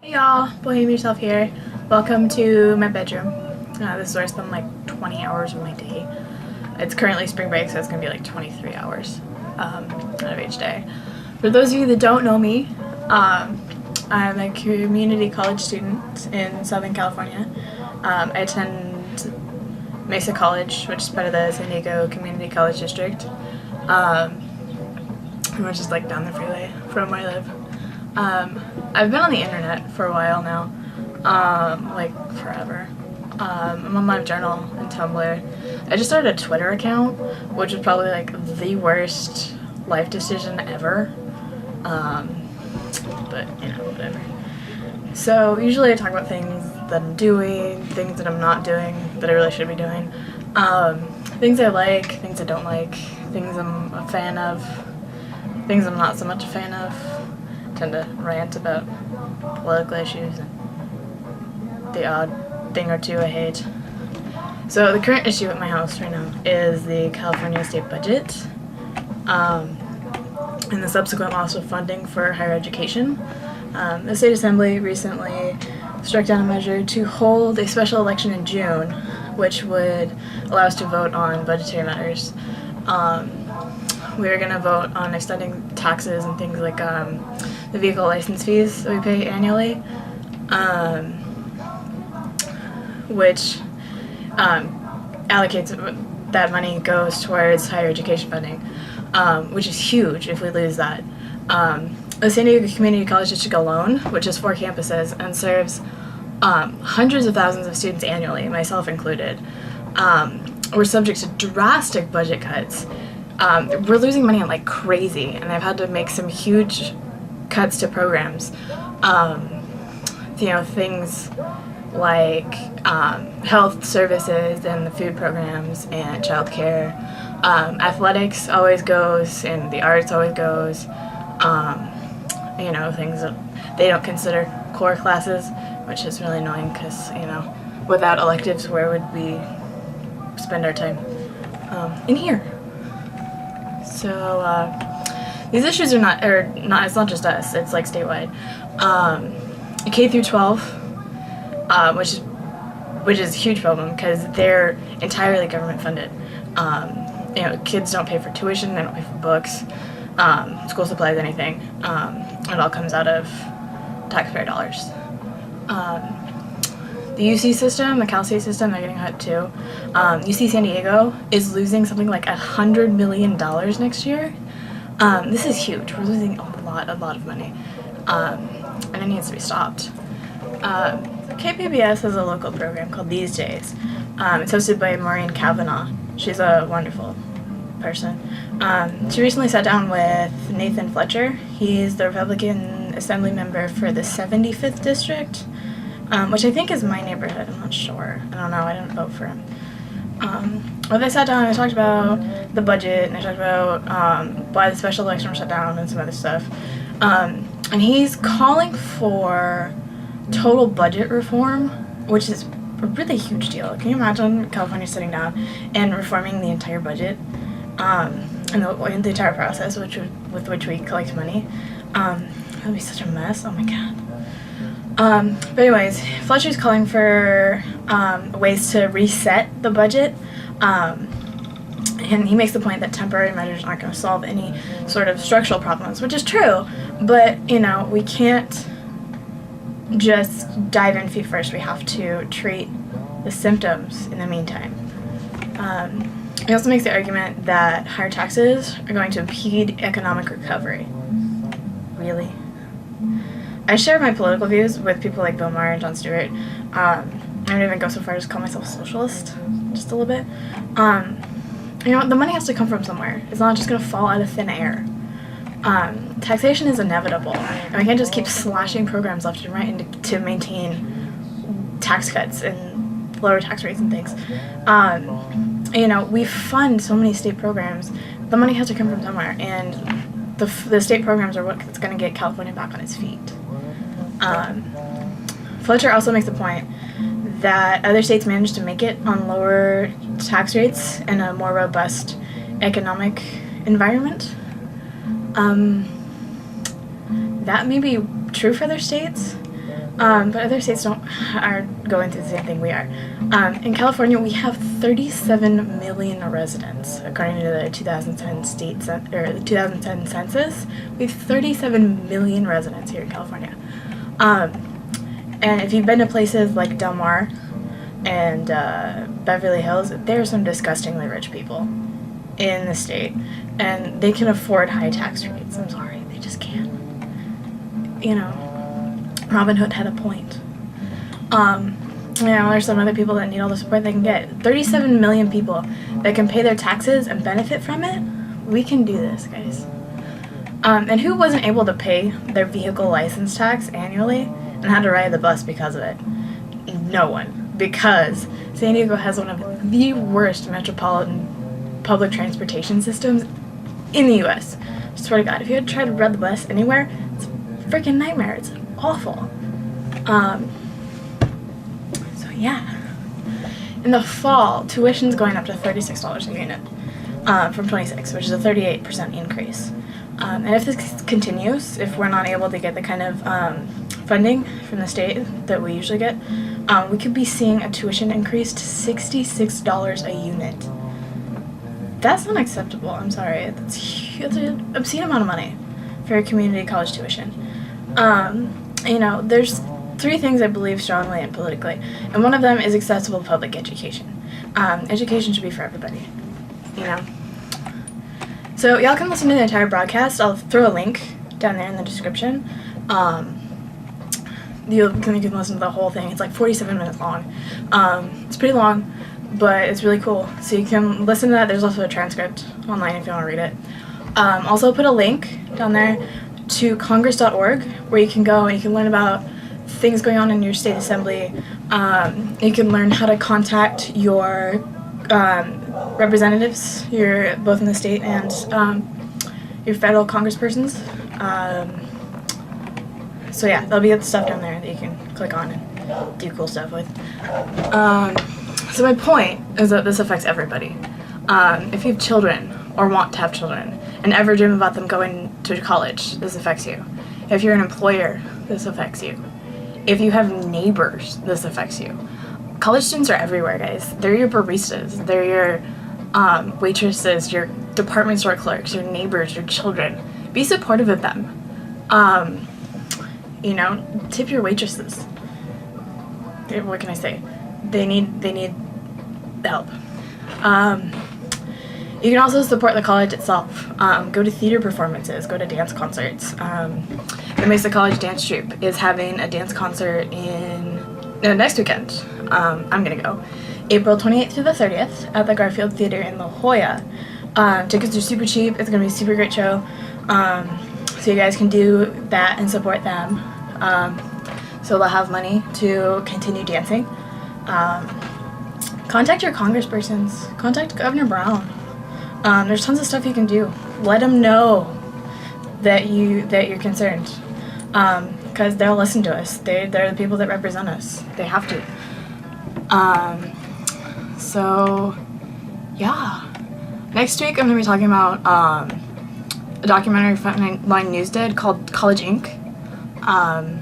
Hey y'all, Bohemian Yourself here. Welcome to my bedroom. This is where I spend like 20 hours of my day. It's currently spring break, so it's gonna be like 23 hours out of each day. For those of you that don't know me, I'm a community college student in Southern California. I attend Mesa College, which is part of the San Diego Community College District, which is like down the freeway from where I live. I've been on the internet for a while now, like forever. I'm on LiveJournal and Tumblr. I just started a Twitter account, which was probably like the worst life decision ever. But you know, whatever. So usually I talk about things that I'm doing, things that I'm not doing, that I really should be doing. Things I like, things I don't like, things I'm a fan of, things I'm not so much a fan of. Tend to rant about political issues and the odd thing or two I hate. So the current issue at my house right now is the California state budget and the subsequent loss of funding for higher education. The state assembly recently struck down a measure to hold a special election in June, which would allow us to vote on budgetary matters. We were going to vote on extending taxes and things like the vehicle license fees that we pay annually, which allocates that money goes towards higher education funding, which is huge if we lose that. The San Diego Community College District alone, which is 4 campuses and serves hundreds of thousands of students annually, myself included, we're subject to drastic budget cuts. We're losing money like crazy, and I've had to make some huge cuts to programs. You know, things like health services and the food programs and childcare. Athletics always goes, and the arts always goes. You know, things that they don't consider core classes, which is really annoying because, you know, without electives, where would we spend our time? In here. So these issues are not, it's not just us, it's like statewide. K through 12, which is a huge problem because they're entirely government funded. You know, kids don't pay for tuition, they don't pay for books, school supplies, anything. It all comes out of taxpayer dollars. The UC system, the Cal State system, they're getting cut too. UC San Diego is losing something like $100 million next year. This is huge. We're losing a lot of money, and it needs to be stopped. KPBS has a local program called These Days. It's hosted by Maureen Cavanaugh. She's a wonderful person. She recently sat down with Nathan Fletcher. He's the Republican Assembly member for the 75th District. Which I think is my neighborhood. I'm not sure. I don't know. I didn't vote for him. But they sat down and I talked about the budget, and I talked about why the special election was shut down and some other stuff. And he's calling for total budget reform, which is a really huge deal. Can you imagine California sitting down and reforming the entire budget and the entire process with which we collect money? That would be such a mess. Oh my god. But anyways, Fletcher's calling for ways to reset the budget, and he makes the point that temporary measures aren't going to solve any sort of structural problems, which is true, but, you know, we can't just dive in feet first. We have to treat the symptoms in the meantime. He also makes the argument that higher taxes are going to impede economic recovery. Really? I share my political views with people like Bill Maher and Jon Stewart. I don't even go so far as to call myself a socialist, just a little bit. You know, the money has to come from somewhere. It's not just going to fall out of thin air. Taxation is inevitable, and we can't just keep slashing programs left and right to maintain tax cuts and lower tax rates and things. You know, we fund so many state programs. The money has to come from somewhere, and the state programs are what's going to get California back on its feet. Fletcher also makes the point that other states managed to make it on lower tax rates and a more robust economic environment. That may be true for other states, But other states are going through the same thing we are. In California, we have 37 million residents, according to the 2010 census. We have 37 million residents here in California. And if you've been to places like Del Mar and Beverly Hills, there are some disgustingly rich people in the state, and they can afford high tax rates. I'm sorry, they just can't. You know, Robin Hood had a point. There's some other people that need all the support they can get. 37 million people that can pay their taxes and benefit from it. We can do this, guys. And who wasn't able to pay their vehicle license tax annually and had to ride the bus because of it? No one. Because San Diego has one of the worst metropolitan public transportation systems in the U.S. I swear to God, if you had tried to ride the bus anywhere, it's a freaking nightmare. It's awful. So yeah. In the fall, tuition's going up to $36 a unit from $26, which is a 38% increase. And if this continues, if we're not able to get the kind of funding from the state that we usually get, we could be seeing a tuition increase to $66 a unit. That's unacceptable. I'm sorry. That's an obscene amount of money for a community college tuition. There's three things I believe strongly in politically, and one of them is accessible public education. Education should be for everybody, So y'all can listen to the entire broadcast. I'll throw a link down there in the description. You can listen to the whole thing. It's like 47 minutes long. It's pretty long, but it's really cool. So you can listen to that. There's also a transcript online if you want to read it. Also put a link down there to congress.org where you can go and you can learn about things going on in your state assembly. You can learn how to contact your representatives, both in the state and your federal congresspersons. So yeah, there'll be stuff down there that you can click on and do cool stuff with. So my point is that this affects everybody. If you have children or want to have children and ever dream about them going to college, this affects you. If you're an employer, this affects you. If you have neighbors, this affects you. College students are everywhere, guys. They're your baristas. They're your waitresses, your department store clerks, your neighbors, your children. Be supportive of them. Tip your waitresses. What can I say? They need help. You can also support the college itself. Go to theater performances, go to dance concerts. The Mesa College Dance Troupe is having a dance concert next weekend. I'm gonna go. April 28th through the 30th at the Garfield Theater in La Jolla. Tickets are super cheap. It's gonna be a super great show. So you guys can do that and support them. So they'll have money to continue dancing. Contact your congresspersons. Contact Governor Brown. There's tons of stuff you can do. Let them know that you're concerned, because they'll listen to us. They're the people that represent us. They have to. So yeah. Next week I'm going to be talking about a documentary Frontline News did called College Inc. I'm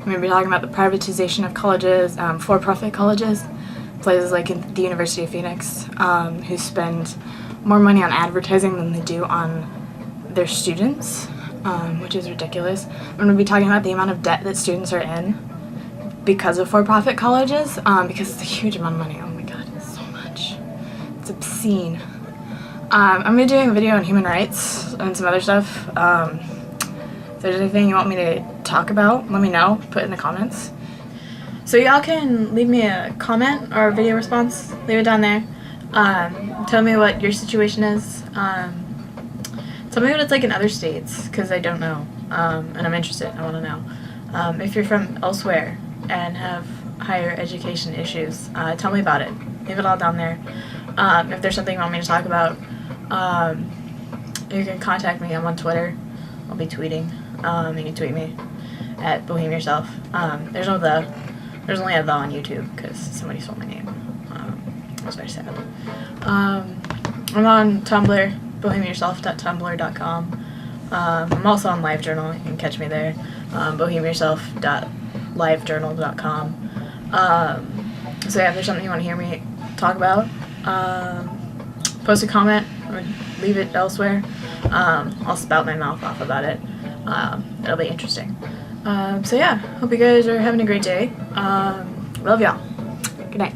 going to be talking about the privatization of colleges, for-profit colleges, places like the University of Phoenix, who spend more money on advertising than they do on their students, which is ridiculous. I'm going to be talking about the amount of debt that students are in because of for-profit colleges, because it's a huge amount of money. Oh my god, it's so much. It's obscene. I'm going to be doing a video on human rights and some other stuff. If there's anything you want me to talk about, let me know. Put it in the comments. So y'all can leave me a comment or a video response. Leave it down there. Tell me what your situation is. Tell me what it's like in other states, because I don't know. And I'm interested. I want to know. If you're from elsewhere and have higher education issues, tell me about it. Leave it all down there. If there's something you want me to talk about, you can contact me. I'm on Twitter. I'll be tweeting. You can tweet me at Boheme Yourself. There's only a the on YouTube because somebody stole my name. It was very sad. I'm on Tumblr, bohemeyourself.tumblr.com. I'm also on LiveJournal. You can catch me there. bohemianyourself.livejournal.com. So yeah, if there's something you want to hear me talk about, post a comment or leave it elsewhere. I'll spout my mouth off about it. It'll be interesting. So yeah, hope you guys are having a great day. Love y'all. Good night.